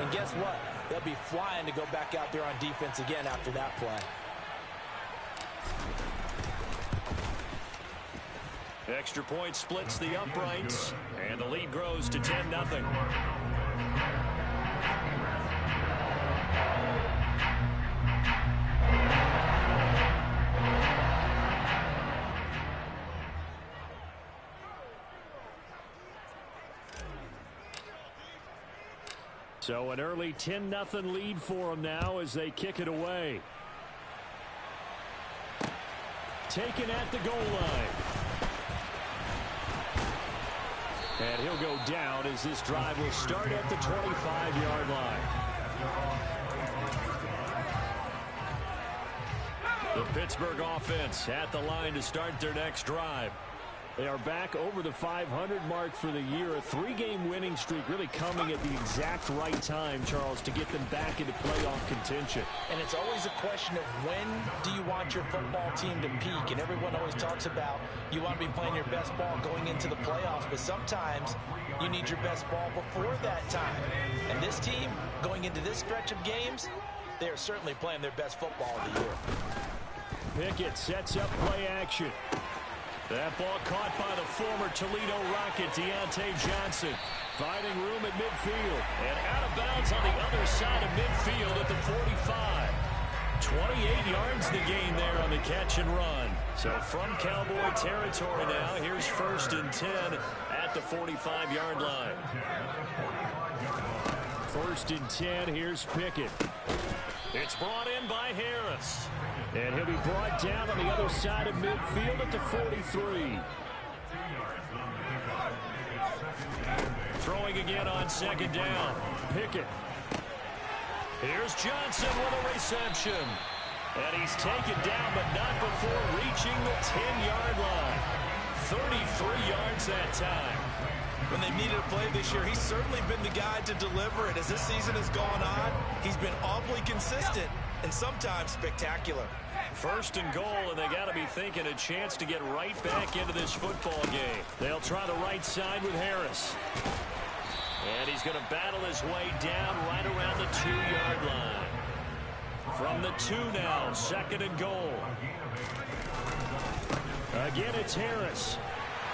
And guess what? They'll be flying to go back out there on defense again after that play. Extra point splits the uprights, and the lead grows to 10-0. So an early 10-0 lead for them now as they kick it away. Taken at the goal line. And he'll go down as this drive will start at the 25-yard line. The Pittsburgh offense at the line to start their next drive. They are back over the 500 mark for the year. A 3-game winning streak really coming at the exact right time, Charles, to get them back into playoff contention. And it's always a question of when do you want your football team to peak? And everyone always talks about you want to be playing your best ball going into the playoffs, but sometimes you need your best ball before that time. And this team, going into this stretch of games, they are certainly playing their best football of the year. Pickett sets up play action. That ball caught by the former Toledo Rocket, Deontay Johnson. Finding room at midfield. And out of bounds on the other side of midfield at the 45. 28 yards the gain there on the catch and run. So from Cowboy territory now, here's 1st and 10 at the 45-yard line. 1st and 10, here's Pickett. It's brought in by Harris. And he'll be brought down on the other side of midfield at the 43. Throwing again on 2nd down. Pickett. Here's Johnson with a reception. And he's taken down, but not before reaching the 10-yard line. 33 yards that time. When they needed a play this year, he's certainly been the guy to deliver it. As this season has gone on, he's been awfully consistent and sometimes spectacular. 1st and goal, and they got to be thinking a chance to get right back into this football game. They'll try the right side with Harris. And he's going to battle his way down right around the 2-yard line. From the 2 now, 2nd and goal. Again, it's Harris.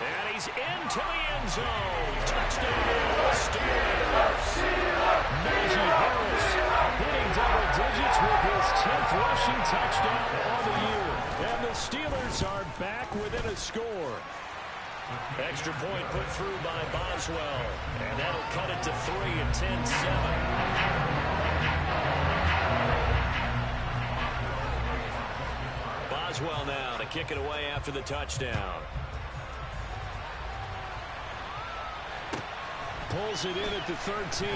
And he's into the end zone. Touchdown, Steelers. Najee Harris hitting double digits with his 10th rushing touchdown on the year. And the Steelers are back within a score. Extra point put through by Boswell. And that'll cut it to 3 and 10-7. Boswell now to kick it away after the touchdown. Pulls it in at the 13.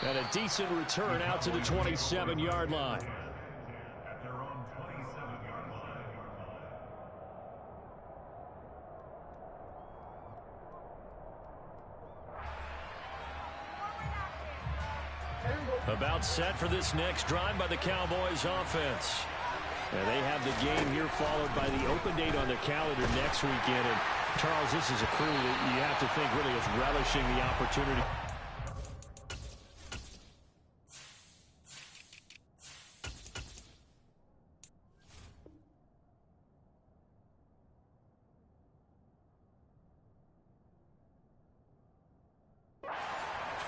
And a decent return out to the 27-yard line. About set for this next drive by the Cowboys offense. And they have the game here followed by the open date on their calendar next weekend. And Charles, this is a crew that you have to think really is relishing the opportunity.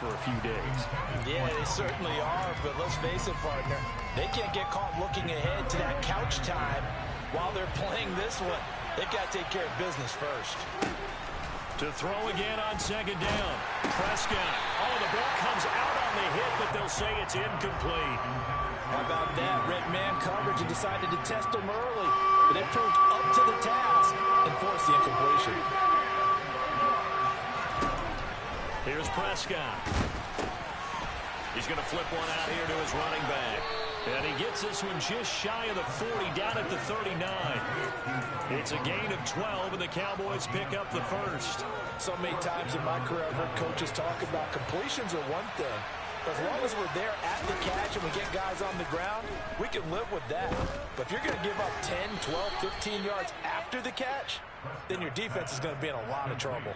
For a few days. Yeah, they certainly are, but let's face it, partner. They can't get caught looking ahead to that couch time while they're playing this one. They've got to take care of business first. To throw again on 2nd down. Prescott. Oh, the ball comes out on the hit, but they'll say it's incomplete. How about that? Red man coverage and decided to test him early, but they proved up to the task and forced the incompletion. Here's Prescott. He's going to flip one out here to his running back. And he gets this one just shy of the 40, down at the 39. It's a gain of 12, and the Cowboys pick up the first. So many times in my career, I've heard coaches talk about completions are one thing. As long as we're there at the catch and we get guys on the ground, we can live with that. But if you're going to give up 10, 12, 15 yards after the catch, then your defense is going to be in a lot of trouble.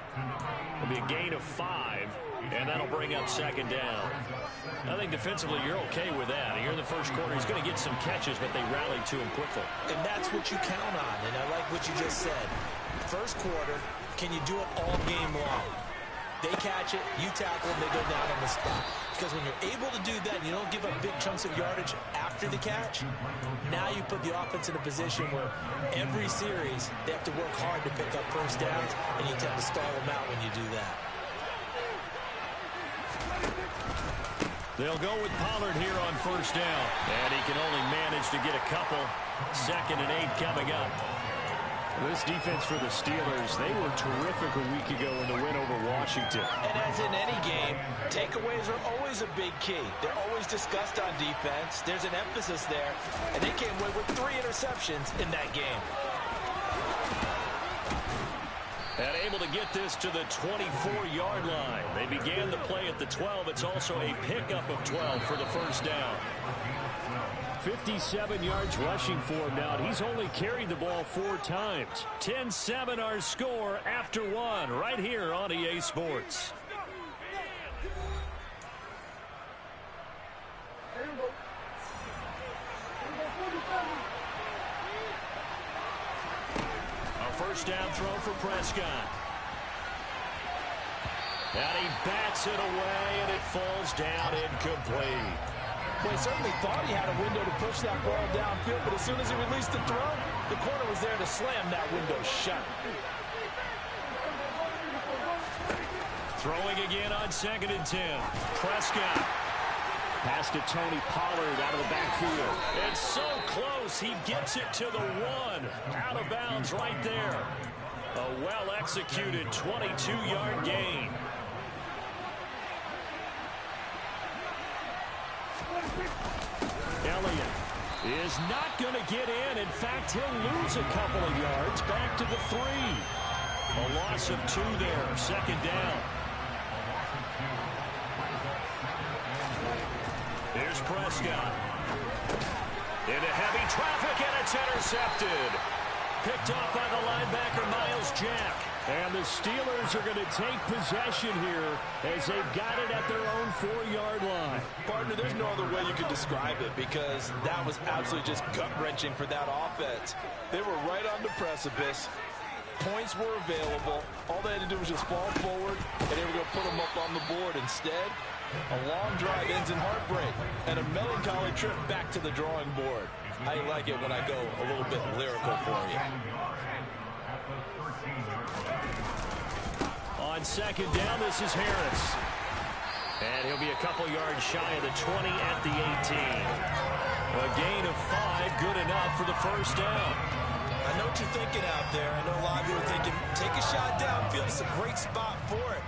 It'll be a gain of 5, and that'll bring up second down. I think defensively you're okay with that. Here in the first quarter, he's going to get some catches, but they rallied to him quickly. And that's what you count on, and I like what you just said. First quarter, can you do it all game long? They catch it, you tackle them, they go down on the spot. Because when you're able to do that, you don't give up big chunks of yardage after the catch, now you put the offense in a position where every series they have to work hard to pick up first downs, and you tend to stall them out when you do that. They'll go with Pollard here on first down. And he can only manage to get a couple. 2nd and 8 coming up. This defense for the Steelers, they were terrific a week ago in the win over Washington. And as in any game, takeaways are always a big key. They're always discussed on defense. There's an emphasis there. And they came away with 3 interceptions in that game. And able to get this to the 24-yard line. They began the play at the 12. It's also a pickup of 12 for the first down. 57 yards rushing for him now. He's only carried the ball 4 times. 10-7 our score after 1 right here on EA Sports. First down throw for Prescott. And he bats it away, and it falls down incomplete. Well, he certainly thought he had a window to push that ball downfield, but as soon as he released the throw, the corner was there to slam that window shut. Throwing again on 2nd and 10. Prescott. Pass to Tony Pollard out of the backfield. It's so close. He gets it to the 1. Out of bounds right there. A well-executed 22-yard gain. Elliott is not going to get in. In fact, he'll lose a couple of yards back to the 3. A loss of 2 there. 2nd down. Here's Prescott. Into heavy traffic, and it's intercepted. Picked off by the linebacker, Miles Jack. And the Steelers are going to take possession here as they've got it at their own 4-yard line. Partner, there's no other way you could describe it because that was absolutely just gut-wrenching for that offense. They were right on the precipice. Points were available. All they had to do was just fall forward, and they were going to put them up on the board. Instead, a long drive ends in heartbreak and a melancholy trip back to the drawing board. I like it when I go a little bit lyrical for you. On 2nd down, this is Harris. And he'll be a couple yards shy of the 20 at the 18. A gain of 5, good enough for the first down. I know what you're thinking out there. I know a lot of you are thinking, take a shot downfield. It's a great spot for it.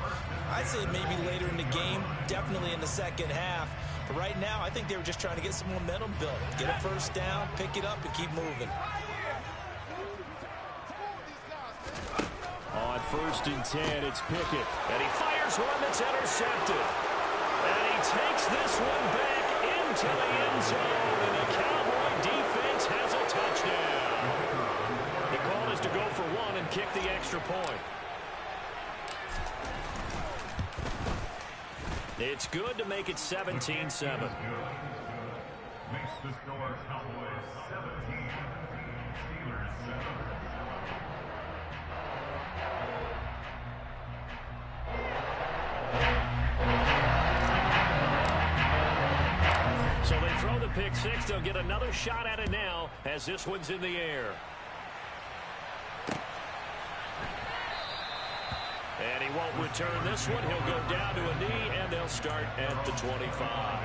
I'd say maybe later in the game, definitely in the second half. But right now, I think they were just trying to get some momentum built. Get a first down, pick it up, and keep moving. On 1st and 10, it's Pickett. And he fires one that's intercepted. And he takes this one back into the end zone. And the Cowboy defense has a touchdown. The call is to go for 1 and kick the extra point. It's good to make it 17-7. Makes the score Cowboys 17, Steelers 7. So they throw the pick 6. They'll get another shot at it now as this one's in the air. And he won't return this one. He'll go down to a knee, and they'll start at the 25.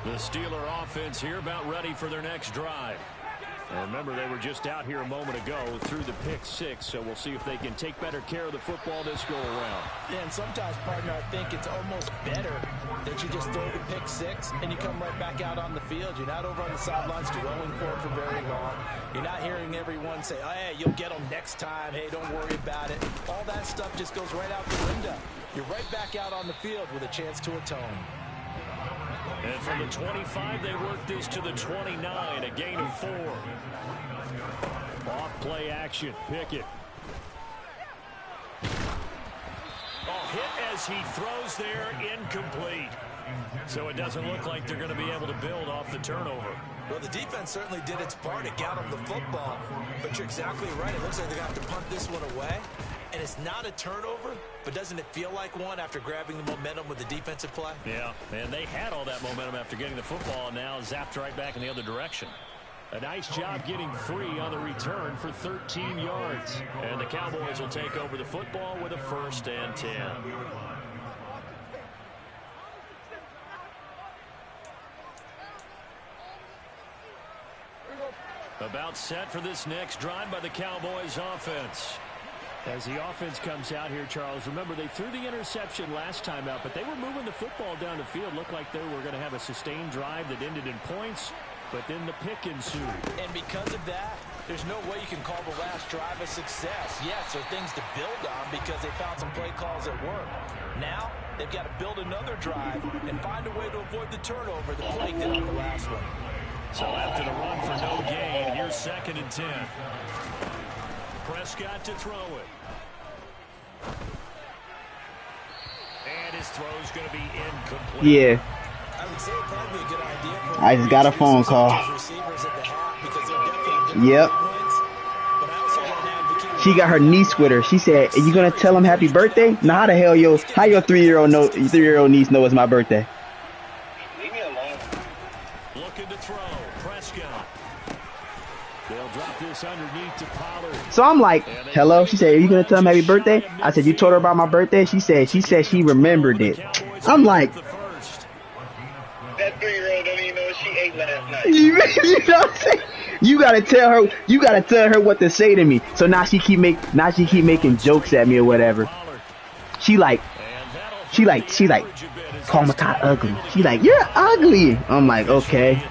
The Steeler offense here about ready for their next drive. And remember, they were just out here a moment ago through the pick 6, so we'll see if they can take better care of the football this go-around. Yeah, and sometimes, partner, I think it's almost better that you just throw the pick 6 and you come right back out on the field. You're not over on the sidelines dwelling for it for very long. You're not hearing everyone say, oh, hey, you'll get them next time. Hey, don't worry about it. All that stuff just goes right out the window. You're right back out on the field with a chance to atone. And from the 25, they work this to the 29, a gain of 4. Off play action, Pickett. Hit as he throws there, incomplete. So it doesn't look like they're going to be able to build off the turnover. Well, the defense certainly did its part to get them the football, but you're exactly right. It looks like they're going to have to punt this one away, and it's not a turnover, but doesn't it feel like one after grabbing the momentum with the defensive play? Yeah, and they had all that momentum after getting the football, and now zapped right back in the other direction. A nice job getting free on the return for 13 yards. And the Cowboys will take over the football with a 1st and 10. About set for this next drive by the Cowboys offense. As the offense comes out here, Charles, remember they threw the interception last time out, but they were moving the football down the field. Looked like they were going to have a sustained drive that ended in points, but then the pick ensued. And because of that, there's no way you can call the last drive a success. Yes, there are things to build on because they found some play calls that work. Now, they've got to build another drive and find a way to avoid the turnover that plagued them on the last one. So after the run for no gain, here's 2nd and 10. Prescott to throw it. And his throw's going to be incomplete. Yeah. I would say it'd probably be a good idea for I just got a phone call. Yep. She got her niece with her. She said, "Are you gonna tell him happy birthday?" Now, how the hell your 3-year-old niece know it's my birthday? Leave me alone. Looking to throw. Prescott. They'll drop this underneath to Pollard. So I'm like, "Hello." She said, "Are you gonna tell him happy birthday?" I said, "You told her about my birthday?" She said she remembered it. I'm like, That 3-year-old don't even know what she ate last night. you know what I'm saying? You gotta tell her what to say to me. So now she keep making jokes at me or whatever. She like call Makai ugly. She like, "You're ugly." I'm like, okay.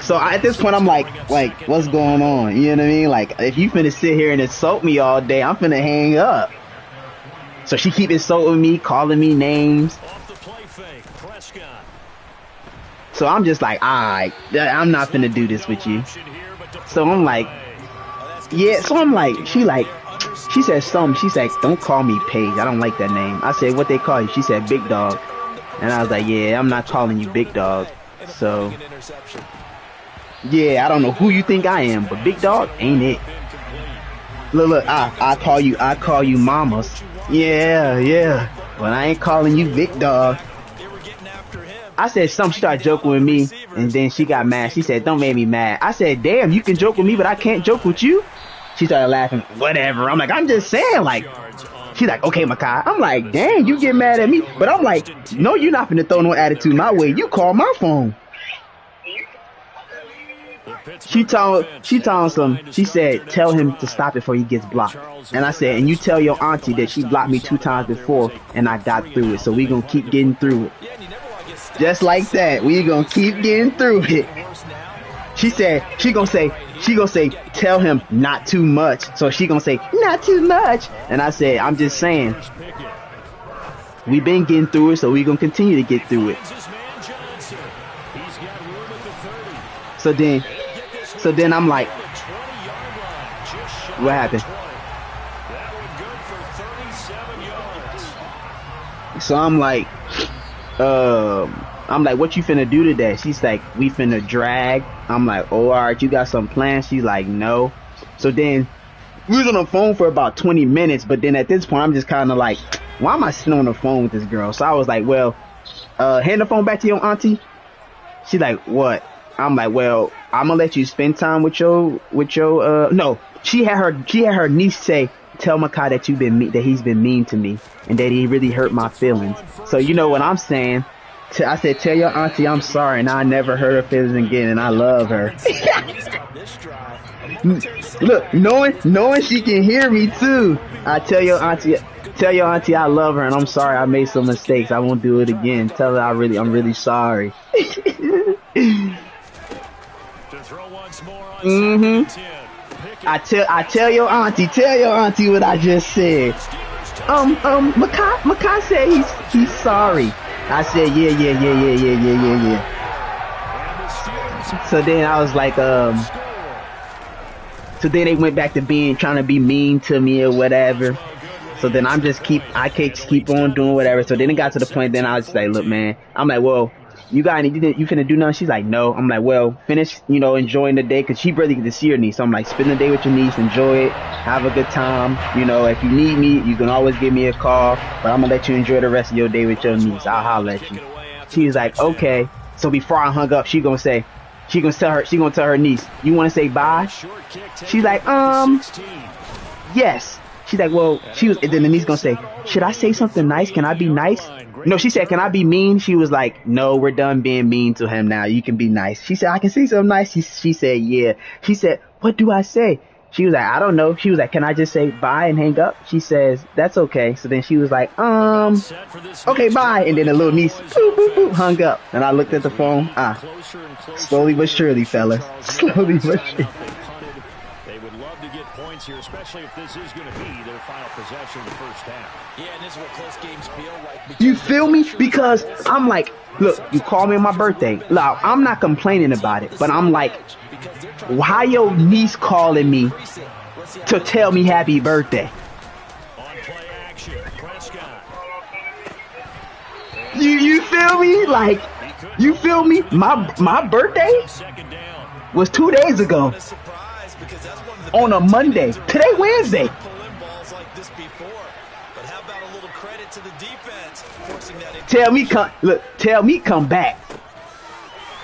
So at this point I'm like what's going on? You know what I mean? Like, if you finna sit here and insult me all day, I'm finna hang up. So she keep insulting me, calling me names. So I'm just like, alright, I'm not finna do this with you. So I'm like, yeah. So I'm like, she said something. She said, "Don't call me Paige. I don't like that name." I said, "What they call you?" She said, "Big Dog." And I was like, yeah, I'm not calling you Big Dog. So, yeah, I don't know who you think I am, but Big Dog ain't it. Look, I call you Mamas. Yeah. But I ain't calling you Big Dog. I said something, she started joking with me, and then she got mad. She said, "Don't make me mad." I said, "Damn, you can joke with me, but I can't joke with you?" She started laughing. Whatever. I'm like, I'm just saying, like, she's like, "Okay, Makai." I'm like, dang, you get mad at me. But I'm like, no, you're not finna throw no attitude my way. You call my phone. She told him, she said, "Tell him to stop it before he gets blocked." And I said, "And you tell your auntie that she blocked me 2 times before and I got through it. So we gonna keep getting through it." Just like that. We gonna keep getting through it. She said, she gonna say, "Tell him not too much." So she gonna say, "Not too much." And I said, "I'm just saying, we been getting through it, so we gonna continue to get through it." So then I'm like, what happened? So I'm like, "What you finna do today?" She's like, "We finna drag." I'm like, "Oh, alright, you got some plans?" She's like, "No." So then we was on the phone for about 20 minutes, but then at this point I'm just kind of like, why am I sitting on the phone with this girl? So I was like, "Well, hand the phone back to your auntie." She's like, "What?" I'm like, "Well, I'm gonna let you spend time with your no." She had her niece say, "Tell Makai that he's been mean to me and that he really hurt my feelings." So you know what I'm saying? I said, "Tell your auntie I'm sorry and I never hurt her feelings again and I love her." this drive. A momentary Look, setback. knowing she can hear me too. I tell your auntie I love her, and I'm sorry I made some mistakes. I won't do it again. Tell her I'm really sorry. To throw once more on Mm-hmm. second and 10. I tell your auntie what I just said. Makai said he's sorry. I said yeah. So then I was like, so then they went back to trying to be mean to me or whatever. So then I can't keep on doing whatever. So then it got to the point, then I was just like, look, man, I'm like, well, you finna do nothing? She's like, no. I'm like, well, finish, enjoying the day, cause she barely get to see her niece. So I'm like, spend the day with your niece, enjoy it, have a good time. If you need me, you can always give me a call, but I'm gonna let you enjoy the rest of your day with your niece. I'll holler at you. She's like, okay. So before I hung up, she gonna tell her niece, you wanna say bye? She's like, yes. She's like, well, and then the niece gonna say, should I say something nice? Can I be nice? No, she said, can I be mean? She was like, no, we're done being mean to him now. You can be nice. She said, I can say something nice. She said, yeah. She said, what do I say? She was like, I don't know. She was like, can I just say bye and hang up? She says, that's okay. So then she was like, okay, bye. And then the little niece, boop, boop, boop, hung up. And I looked at the phone. Slowly but surely, fellas. Slowly but surely. They would love to get points here, especially if this is going to be their final possession of the first half. Yeah, and this is what close games feel like. You feel me? Because I'm like, look, you call me on my birthday. Look, I'm not complaining about it, but I'm like, why your niece calling me to tell me happy birthday? On play action, Prescott. You feel me? Like, you feel me? My birthday was 2 days ago. On a Monday. Today Wednesday. Tell me come back.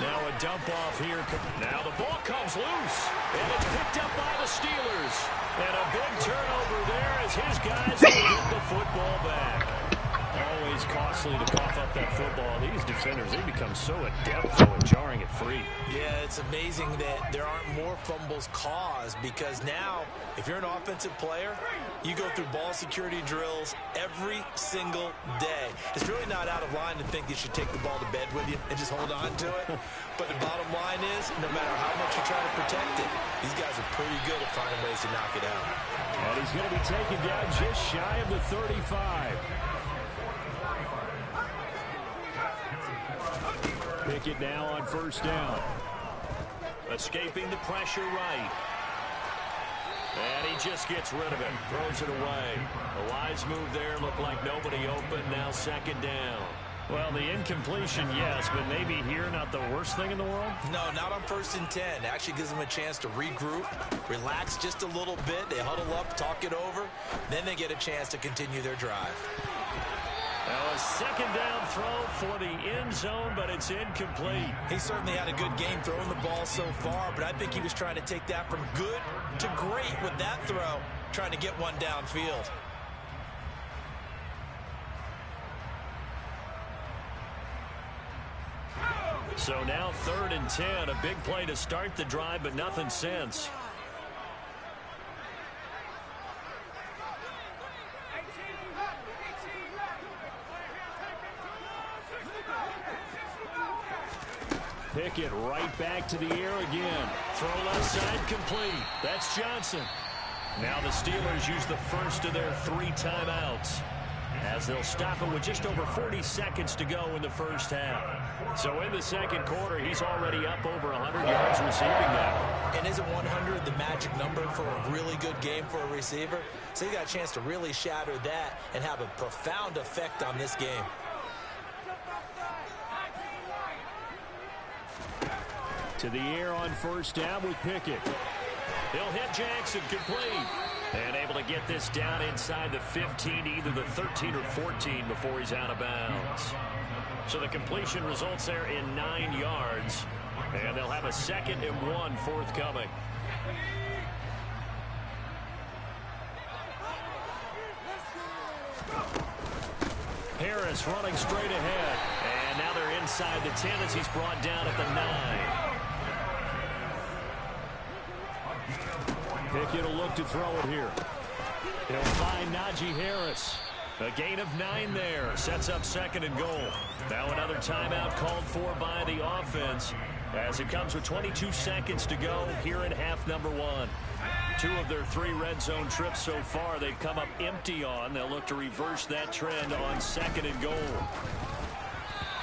Now a dump off here. Now the ball comes loose. And it's picked up by the Steelers. And a big turnover there as his guys get the football back. Always costly to cough up that football. These defenders, they become so adept though at jarring it free. Yeah, it's amazing that there aren't more fumbles caused, because now, if you're an offensive player, you go through ball security drills every single day. It's really not out of line to think you should take the ball to bed with you and just hold on to it. But the bottom line is, no matter how much you try to protect it, these guys are pretty good at finding ways to knock it out. And he's going to be taken down just shy of the 35. Pickett now on first down. Escaping the pressure right. And he just gets rid of it. Throws it away. A wise move there. Looked like nobody open. Now second down. Well, the incompletion, yes, but maybe here not the worst thing in the world? No, not on 1st and 10. Actually gives them a chance to regroup, relax just a little bit. They huddle up, talk it over. Then they get a chance to continue their drive. Now a second down throw for the end zone, but it's incomplete. He certainly had a good game throwing the ball so far, but I think he was trying to take that from good to great with that throw, trying to get one downfield. So now 3rd and 10, a big play to start the drive, but nothing since. Pickett right back to the air again. Throw left side complete. That's Johnson. Now the Steelers use the first of their 3 timeouts, as they'll stop it with just over 40 seconds to go in the first half. So in the second quarter, he's already up over 100 yards receiving now. And isn't 100 the magic number for a really good game for a receiver? So he got a chance to really shatter that and have a profound effect on this game. To the air on first down with Pickett. He'll hit Jackson, complete. And able to get this down inside the 15, either the 13 or 14 before he's out of bounds. So the completion results there in 9 yards. And they'll have a 2nd and 1 forthcoming. Harris running straight ahead. And now they're inside the 10 as he's brought down at the 9. Pickett will look to throw it here. He'll find Najee Harris. A gain of 9 there. Sets up 2nd and goal. Now another timeout called for by the offense as it comes with 22 seconds to go here in half number 1. 2 of their 3 red zone trips so far they've come up empty on. They'll look to reverse that trend on 2nd and goal.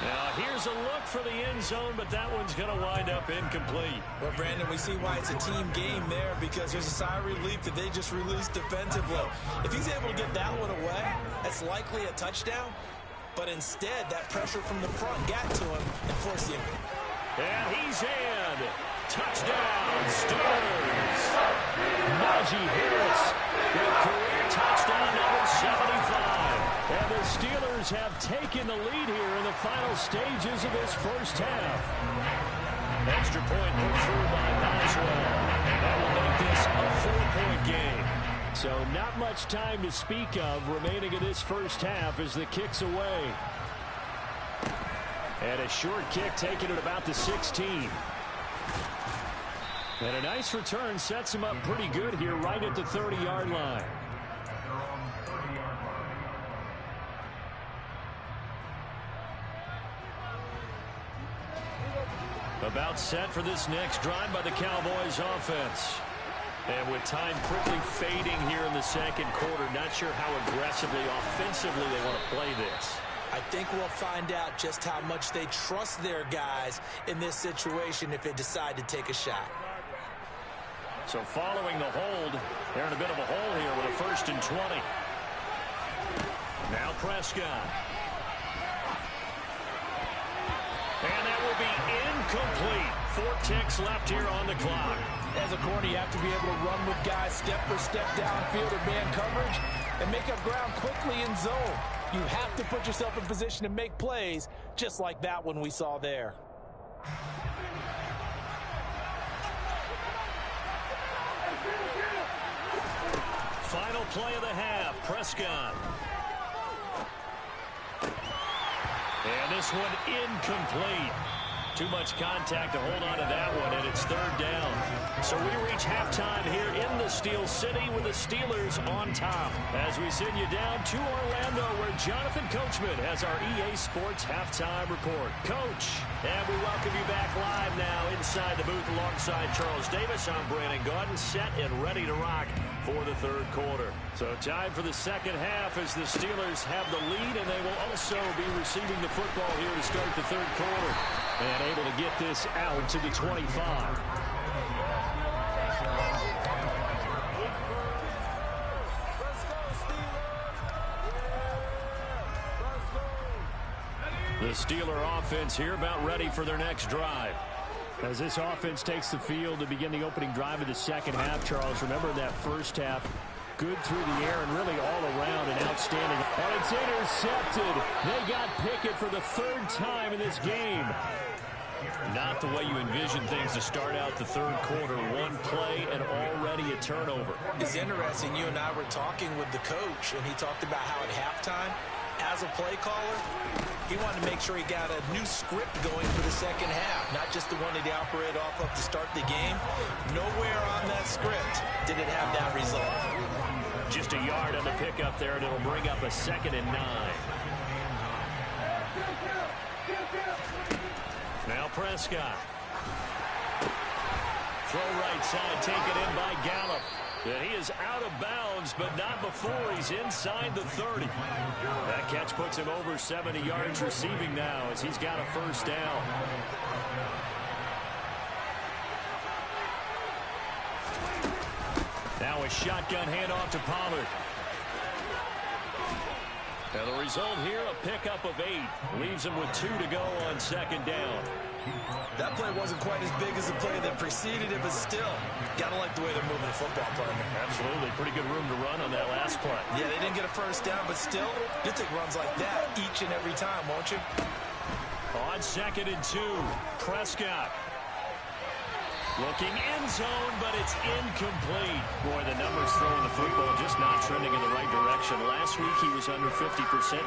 Now here's a look for the end zone, but that one's going to wind up incomplete. Well, Brandon, we see why it's a team game there, because there's a sigh of relief that they just released defensively. If he's able to get that one away, that's likely a touchdown. But instead, that pressure from the front got to him and forced him. And he's in. Touchdown, Steelers. Najee Harris with career touchdown number 75. And the Steelers have taken the lead here in the final stages of this first half. Extra point put through by Boswell. That will make this a 4-point game. So not much time to speak of remaining in this first half as the kick's away. And a short kick taken at about the 16. And a nice return sets him up pretty good here right at the 30-yard line. About set for this next drive by the Cowboys offense. And with time quickly fading here in the second quarter, not sure how aggressively, offensively they want to play this. I think we'll find out just how much they trust their guys in this situation if they decide to take a shot. So following the hold, they're in a bit of a hole here with a 1st and 20. Now Prescott. And that will be incomplete. 4 ticks left here on the clock. As a corner, you have to be able to run with guys step for step downfield or man coverage and make up ground quickly in zone. You have to put yourself in position to make plays just like that one we saw there. Final play of the half, Prescott. And this one incomplete. Too much contact to hold on to that one, and it's 3rd down. So we reach halftime here in the Steel City with the Steelers on top. As we send you down to Orlando, where Jonathan Coachman has our EA Sports halftime report. Coach, and we welcome you back live now inside the booth alongside Charles Davis. I'm Brandon Gaudin, set and ready to rock for the 3rd quarter. So time for the second half as the Steelers have the lead, and they will also be receiving the football here to start the 3rd quarter. And able to get this out to the 25. The Steeler offense here about ready for their next drive. As this offense takes the field to begin the opening drive of the second half, Charles, remember that first half, good through the air and really all around and outstanding. And it's intercepted. They got Pickett for the 3rd time in this game. Not the way you envision things to start out the 3rd quarter. One play and already a turnover. It's interesting. You and I were talking with the coach, and he talked about how at halftime, as a play caller, he wanted to make sure he got a new script going for the second half, not just the one that he operated off of to start the game. Nowhere on that script did it have that result. Just a yard on the pickup there, and it'll bring up a 2nd and 9. Now Prescott. Throw right side, taken in by Gallup. And he is out of bounds, but not before he's inside the 30. That catch puts him over 70 yards receiving now as he's got a 1st down. Now a shotgun handoff to Pollard. And the result here, a pickup of 8. Leaves him with 2 to go on 2nd down. That play wasn't quite as big as the play that preceded it, but still, gotta like the way they're moving the football, partner. Absolutely. Pretty good room to run on that last play. Yeah, they didn't get a 1st down, but still, you'll take runs like that each and every time, won't you? On 2nd and 2, Prescott. Looking end zone, but it's incomplete. Boy, the numbers throwing the football just not trending in the right direction. Last week he was under 50%.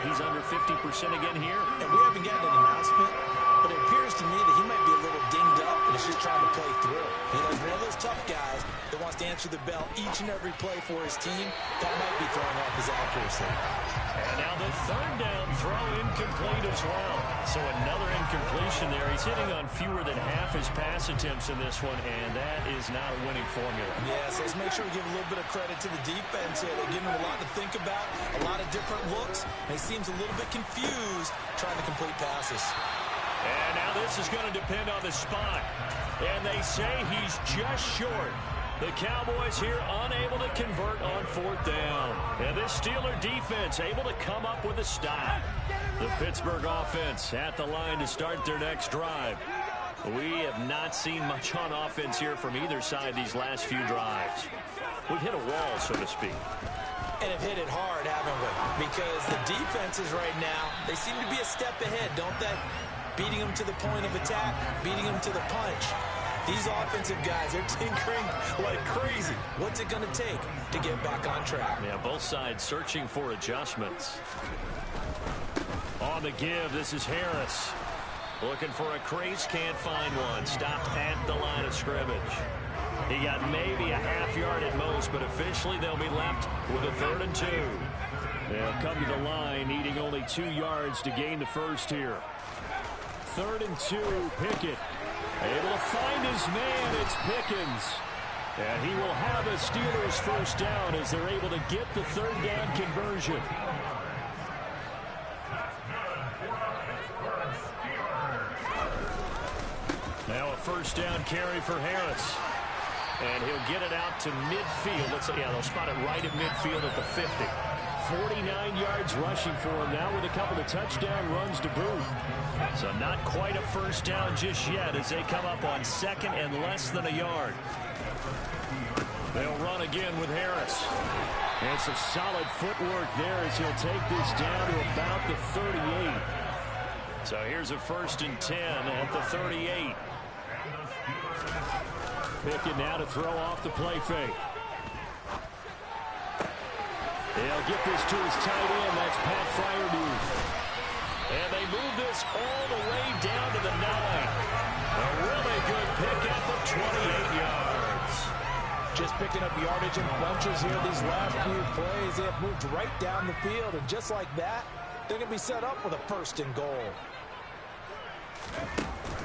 He's under 50% again here. And we haven't gotten an announcement, but it appears to me that he might be a little dinged up and is just trying to play through. You know, he's one of those tough guys that wants to to answer the bell each and every play for his team, that might be throwing off his accuracy. And now the third down throw incomplete as well. So another incompletion there. He's hitting on fewer than half his pass attempts in this one, and that is not a winning formula. Yeah, so let's make sure we give a little bit of credit to the defense here. They're giving him a lot to think about, a lot of different looks, and he seems a little bit confused trying to complete passes. And now this is going to depend on the spot. And they say he's just short. The Cowboys here unable to convert on fourth down. And this Steeler defense able to come up with a stop. The Pittsburgh offense at the line to start their next drive. We have not seen much on offense here from either side these last few drives. We've hit a wall, so to speak. And have hit it hard, haven't we? Because the defenses right now, they seem to be a step ahead, don't they? Beating them to the point of attack, beating them to the punch. These offensive guys, they're tinkering like crazy. What's it going to take to get back on track? Yeah, both sides searching for adjustments. On the give, this is Harris. Looking for a crease, can't find one. Stopped at the line of scrimmage. He got maybe a half yard at most, but officially they'll be left with a 3rd and 2. They'll come to the line, needing only 2 yards to gain the first here. 3rd and 2, Pickett. Able to find his man, it's Pickens. And he will have a Steelers first down as they're able to get the 3rd down conversion. Now a first down carry for Harris. And he'll get it out to midfield. They'll spot it right at midfield at the 50. 49 yards rushing for him now with a couple of touchdown runs to boot. So not quite a first down just yet as they come up on 2nd and less than a yard. They'll run again with Harris. And some solid footwork there as he'll take this down to about the 38. So here's a 1st and 10 at the 38. Pickett now to throw off the play fake. He'll get this to his tight end. That's Pat Freiermuth. And they move this all the way down to the 9. A really good pick at the 28 yards. Just picking up yardage in bunches here these last few plays. They have moved right down the field, and just like that, they're going to be set up with a 1st and goal.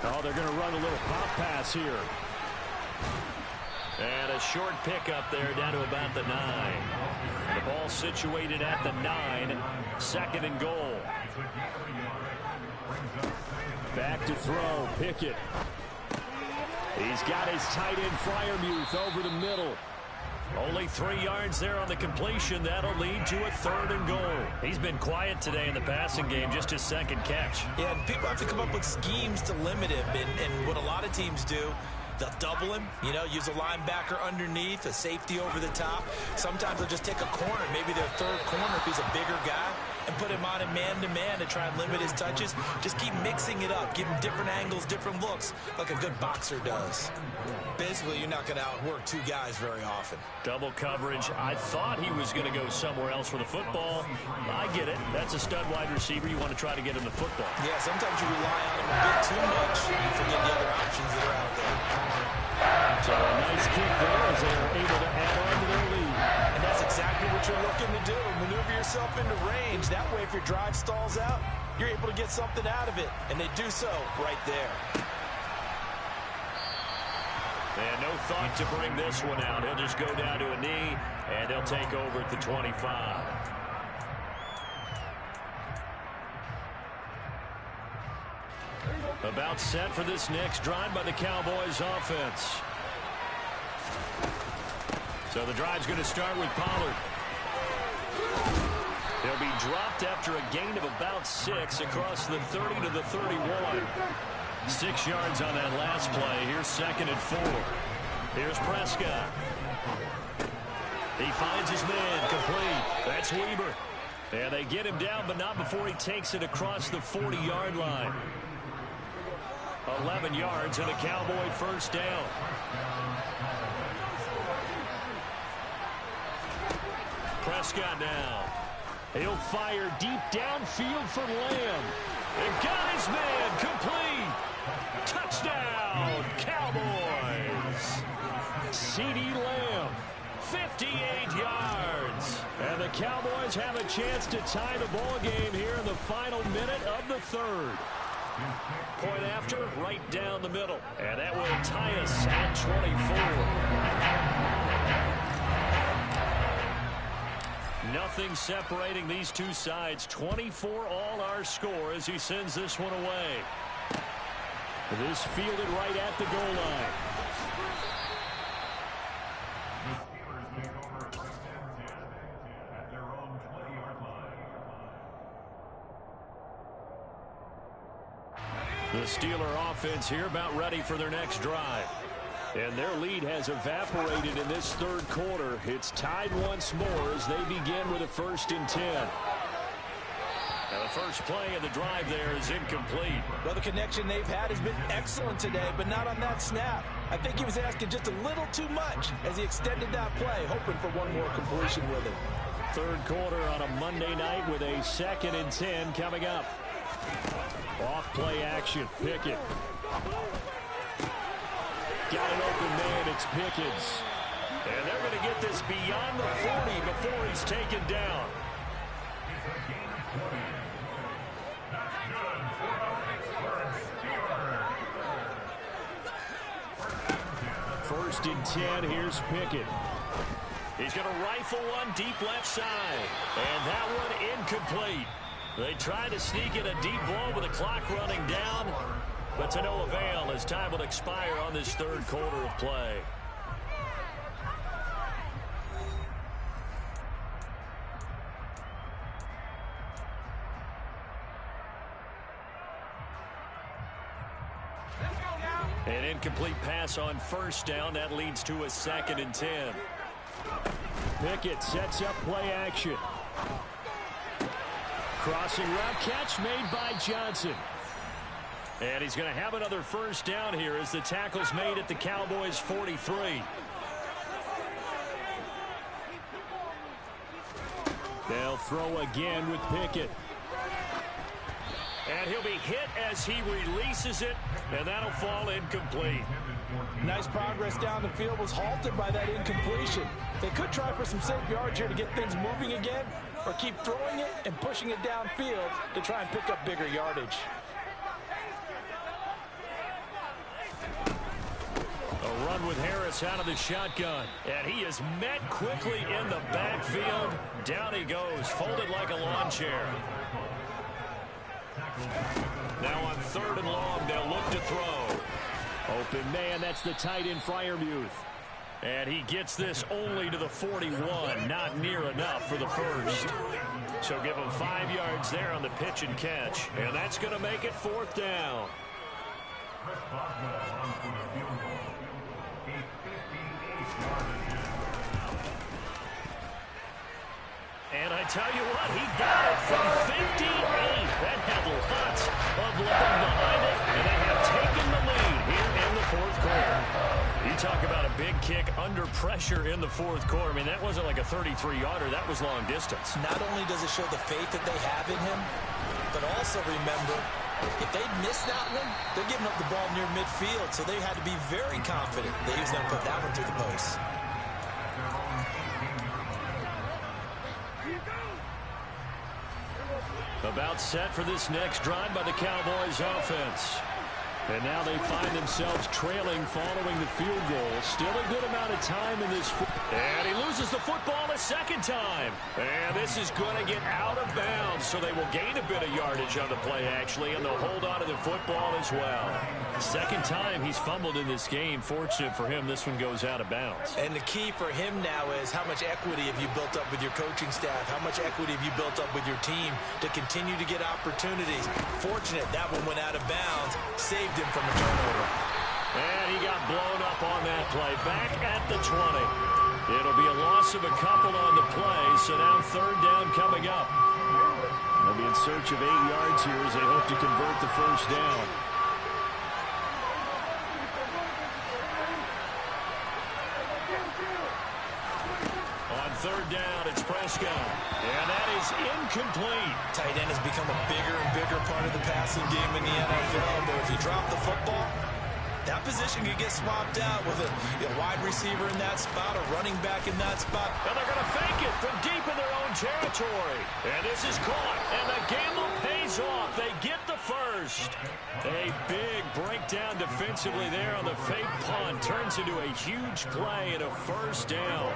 Oh, they're going to run a little pop pass here. And a short pickup there down to about the 9. The ball situated at the 9. 2nd and goal. Back to throw. Pickett. He's got his tight end Freiermuth over the middle. Only 3 yards there on the completion. That'll lead to a 3rd and goal. He's been quiet today in the passing game, just his 2nd catch. Yeah, and people have to come up with schemes to limit him. And what a lot of teams do, they'll double him, use a linebacker underneath, a safety over the top. Sometimes they'll just take a corner, maybe their 3rd corner if he's a bigger guy, and put him on a man-to-man to try and limit his touches. Just keep mixing it up, give him different angles, different looks, like a good boxer does. Basically, you're not going to outwork 2 guys very often. Double coverage. I thought he was going to go somewhere else for the football. I get it. That's a stud wide receiver. You want to try to get him the football. Yeah, sometimes you rely on him a bit too much, and you forget the other options that are out there. So a nice kick there as they are able to add on to their lead. And that's exactly what you're looking to do. Maneuver yourself into range. That way, if your drive stalls out, you're able to get something out of it. And they do so right there. And no thought to bring this one out. He'll just go down to a knee, and they'll take over at the 25. About set for this next drive by the Cowboys offense. So the drive's going to start with Pollard. He'll be dropped after a gain of about 6 across the 30 to the 31. 6 yards on that last play. Here's 2nd and 4. Here's Prescott. He finds his man complete. That's Weber. And they get him down, but not before he takes it across the 40-yard line. 11 yards and a Cowboy first down. Prescott now. He'll fire deep downfield for Lamb. And got his man complete. Touchdown, Cowboys. CeeDee Lamb. 58 yards. And the Cowboys have a chance to tie the ball game here in the final minute of the third. Point after, right down the middle. And that will tie us at 24. Nothing separating these two sides. 24 all our score as he sends this one away. This fielded right at the goal line. The Steeler offense here about ready for their next drive. And their lead has evaporated in this third quarter. It's tied once more as they begin with a 1st and 10. And the first play of the drive there is incomplete. Well, the connection they've had has been excellent today, but not on that snap. I think he was asking just a little too much as he extended that play, hoping for one more completion with it. Third quarter on a Monday night with a 2nd and 10 coming up. Off play action. Pickett. Got an open man. It's Pickens. And they're going to get this beyond the 40 before he's taken down. First and 10. Here's Pickett. He's going to rifle one deep left side. And that one incomplete. They tried to sneak in a deep ball with the clock running down, but to no avail as time will expire on this third quarter of play. An incomplete pass on first down. That leads to a 2nd and 10. Pickett sets up play action. Crossing route catch made by Johnson. And he's going to have another first down here as the tackle's made at the Cowboys' 43. They'll throw again with Pickett. And he'll be hit as he releases it, and that'll fall incomplete. Nice progress down the field was halted by that incompletion. They could try for some safe yards here to get things moving again, or keep throwing it and pushing it downfield to try and pick up bigger yardage. A run with Harris out of the shotgun. And he is met quickly in the backfield. Down he goes, folded like a lawn chair. Now on 3rd and long, they'll look to throw. Open man, that's the tight end Freiermuth. And he gets this only to the 41. Not near enough for the first. So give him 5 yards there on the pitch and catch. And that's going to make it 4th down. And I tell you what, he got it from 58. That had lots of love behind it. And they have taken the lead here in the 4th quarter. You talk about a big kick under pressure in the 4th quarter. I mean, that wasn't like a 33-yarder. That was long distance. Not only does it show the faith that they have in him, but also remember, if they miss that one, they're giving up the ball near midfield. So they had to be very confident that he was going to put that one through the post. About set for this next drive by the Cowboys offense. And now they find themselves trailing following the field goal. Still a good amount of time in this. And he loses the football a second time. And this is going to get out of bounds. So they will gain a bit of yardage on the play, actually. And they'll hold on to the football as well. Second time he's fumbled in this game. Fortunate for him, this one goes out of bounds. And the key for him now is how much equity have you built up with your coaching staff? How much equity have you built up with your team to continue to get opportunities? Fortunate that one went out of bounds. Saved him from a turnover. And he got blown up on that play. Back at the 20. It'll be a loss of a couple on the play, so now 3rd down coming up. They'll be in search of 8 yards here as they hope to convert the first down. On 3rd down, it's Prescott. And that is incomplete. Tight end has become a bigger and bigger part of the passing game in the NFL, but if you drop the football, that that position could get swapped out with a wide receiver in that spot, a running back in that spot. And they're going to fake it from deep in their own territory. And this is caught, and the gamble pays off. They get the first. A big breakdown defensively there on the fake punt. Turns into a huge play and a first down.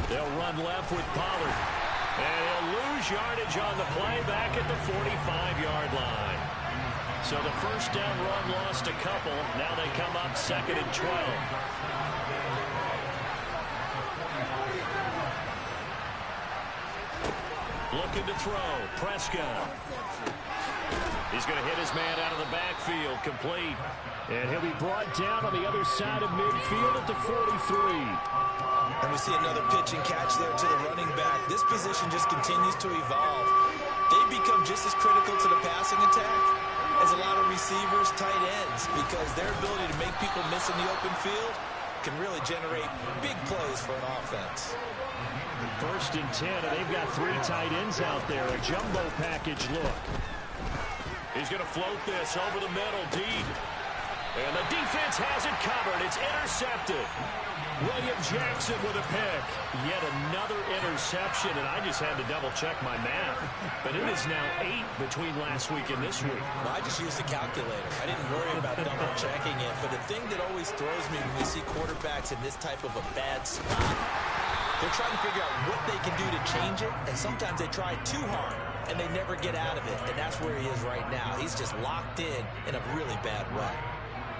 They'll run left with Pollard. And he'll lose yardage on the play back at the 45-yard line. So the first down run lost a couple. Now they come up 2nd and 12. Looking to throw. Prescott. He's going to hit his man out of the backfield. Complete. And he'll be brought down on the other side of midfield at the 43. And we see another pitch and catch there to the running back. This position just continues to evolve. They become just as critical to the passing attack as a lot of receivers, tight ends, because their ability to make people miss in the open field can really generate big plays for an offense. 1st and 10, and they've got 3 tight ends out there. A jumbo package look. He's going to float this over the middle, deep. And the defense has it covered. It's intercepted. William Jackson with a pick. Yet another interception, and I just had to double-check my math. But it is now 8 between last week and this week. Well, I just used a calculator. I didn't worry about double-checking it. But the thing that always throws me when we see quarterbacks in this type of a bad spot, they're trying to figure out what they can do to change it, and sometimes they try too hard, and they never get out of it. And that's where he is right now. He's just locked in a really bad way.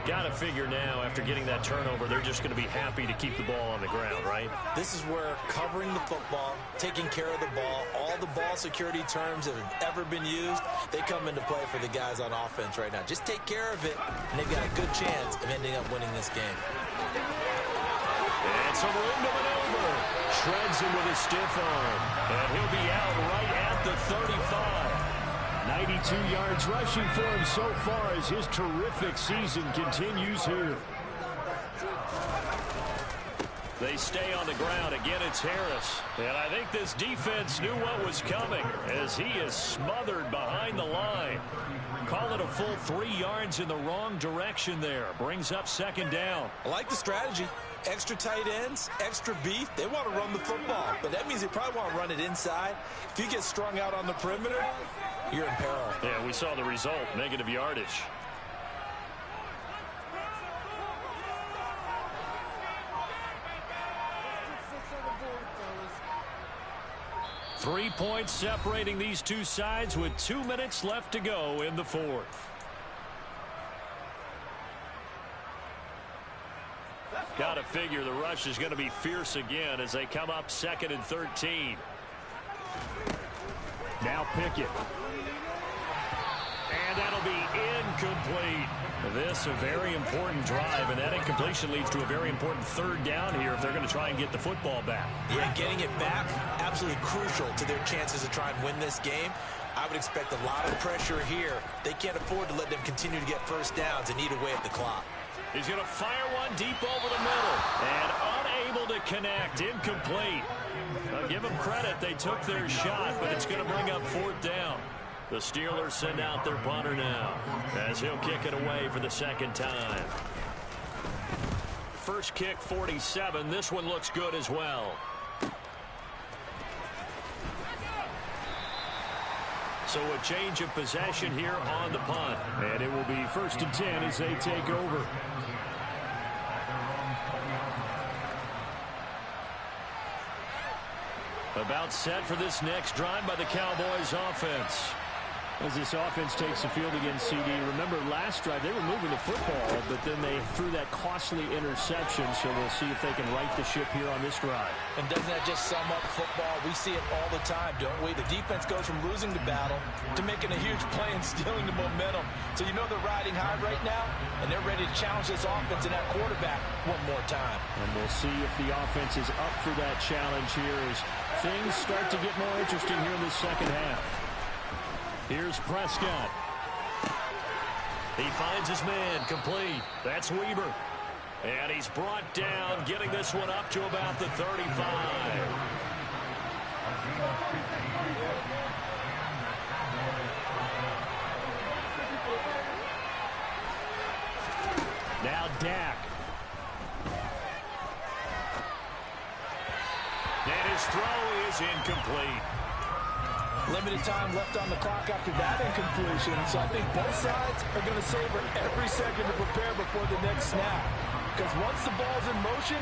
Got to figure now, after getting that turnover, they're just going to be happy to keep the ball on the ground, right? This is where covering the football, taking care of the ball, all the ball security terms that have ever been used, they come into play for the guys on offense right now. Just take care of it, and they've got a good chance of ending up winning this game. And some room to maneuver. Shreds him with a stiff arm. And he'll be out right at the 35. 92 yards rushing for him so far as his terrific season continues here. They stay on the ground. Again, it's Harris. And I think this defense knew what was coming as he is smothered behind the line. Call it a full 3 yards in the wrong direction there. Brings up 2nd down. I like the strategy. Extra tight ends, extra beef. They want to run the football, but that means they probably want to run it inside. If you get strung out on the perimeter, you're in peril. Yeah, we saw the result. Negative yardage. Three points separating these two sides with 2 minutes left to go in the 4th. Got to figure the rush is going to be fierce again as they come up 2nd and 13. Now Pickett. And that'll be incomplete. This a very important drive, and that incompletion leads to a very important 3rd down here if they're going to try and get the football back. Yeah, getting it back, absolutely crucial to their chances to try and win this game. I would expect a lot of pressure here. They can't afford to let them continue to get first downs and eat away at the clock. He's going to fire one deep over the middle. And unable to connect. Incomplete. I'll give them credit. They took their shot, but it's going to bring up 4th down. The Steelers send out their punter now as he'll kick it away for the 2nd time. First kick, 47. This one looks good as well. So a change of possession here on the punt. And it will be 1st and 10 as they take over. About set for this next drive by the Cowboys offense. As this offense takes the field against CD. Remember last drive they were moving the football, but then they threw that costly interception, so we'll see if they can right the ship here on this drive. And doesn't that just sum up football? We see it all the time, don't we? The defense goes from losing the battle to making a huge play and stealing the momentum. So you know they're riding high right now, and they're ready to challenge this offense and that quarterback one more time. And we'll see if the offense is up for that challenge here as things start to get more interesting here in the 2nd half. Here's Prescott. He finds his man, complete. That's Weber. And he's brought down, getting this one up to about the 35. Dak. And his throw is incomplete. Limited time left on the clock after that incompletion, so I think both sides are going to savor every second to prepare before the next snap. Because once the ball's in motion,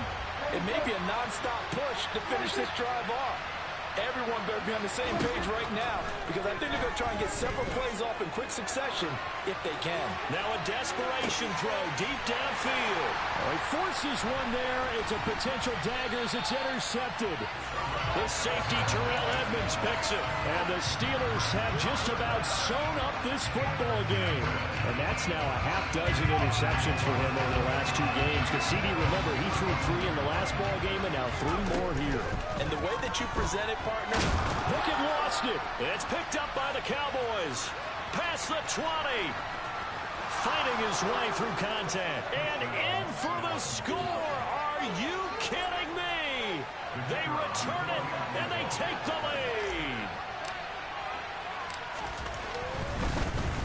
it may be a non-stop push to finish this drive off. Everyone better be on the same page right now, because I think they're going to try and get several plays off in quick succession if they can. Now a desperation throw deep downfield. He forces one there. It's a potential dagger as it's intercepted. The safety, Terrell Edmonds, picks it. And the Steelers have just about sewn up this football game. And that's now a half dozen interceptions for him over the last 2 games. Because CD, remember, he threw 3 in the last ball game and now 3 more here. And the way that you present it, partner, Pickett lost it. It's picked up by the Cowboys. Past the 20. Fighting his way through contact. And in for the score. Are you kidding me? They return it, and they take the lead.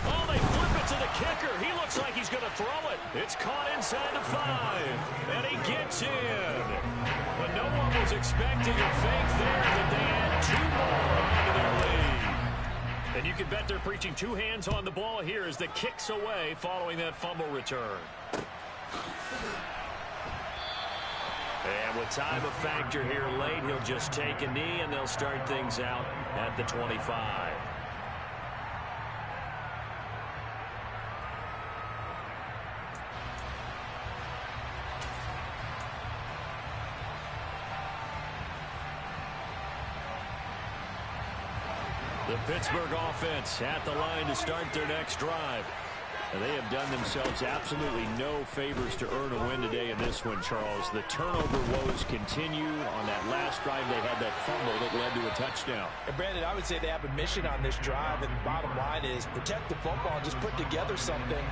Oh, they flip it to the kicker. He looks like he's going to throw it. It's caught inside the 5, and he gets in. But no one was expecting a fake there, but they add 2 more onto their lead. And you can bet they're preaching 2 hands on the ball here as the kick's away following that fumble return. And with time a factor here late, he'll just take a knee, and they'll start things out at the 25. The Pittsburgh offense at the line to start their next drive. And they have done themselves absolutely no favors to earn a win today in this one, Charles. The turnover woes continue. On that last drive, they had that fumble that led to a touchdown. And Brandon, I would say they have a mission on this drive, and the bottom line is protect the football and just put together something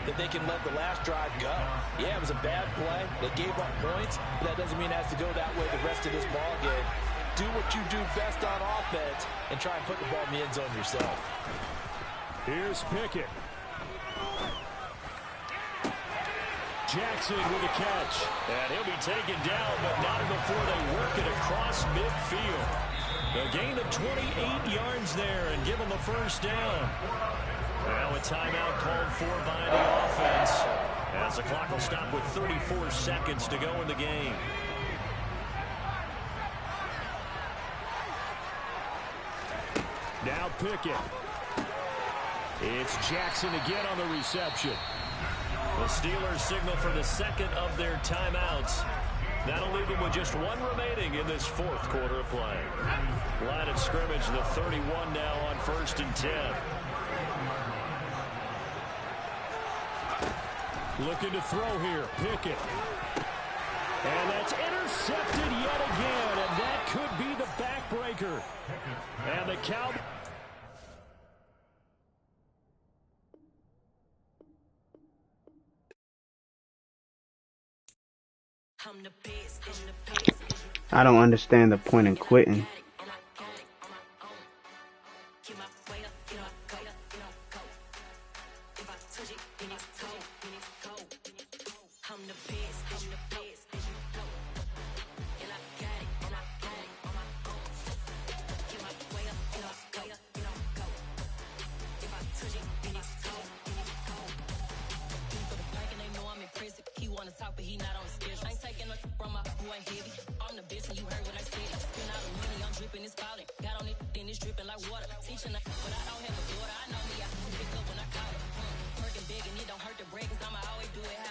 that they can let the last drive go. Yeah, it was a bad play. They gave up points, but that doesn't mean it has to go that way the rest of this ball game. Do what you do best on offense and try and put the ball in the end zone yourself. Here's Pickett. Jackson with a catch. And he'll be taken down, but not before they work it across midfield. A gain of 28 yards there and give them a first down. Now a timeout called for by the offense, as the clock will stop with 34 seconds to go in the game. Now Pickett. It's Jackson again on the reception. The Steelers signal for the second of their timeouts. That'll leave them with just 1 remaining in this 4th quarter of play. Line of scrimmage, the 31 now on 1st and 10. Looking to throw here, Pickett. And that's intercepted yet again, and that could be the backbreaker. And the Cowboys. I don't understand the point in quitting. Got on it, then it's dripping like water. Teaching, but I don't have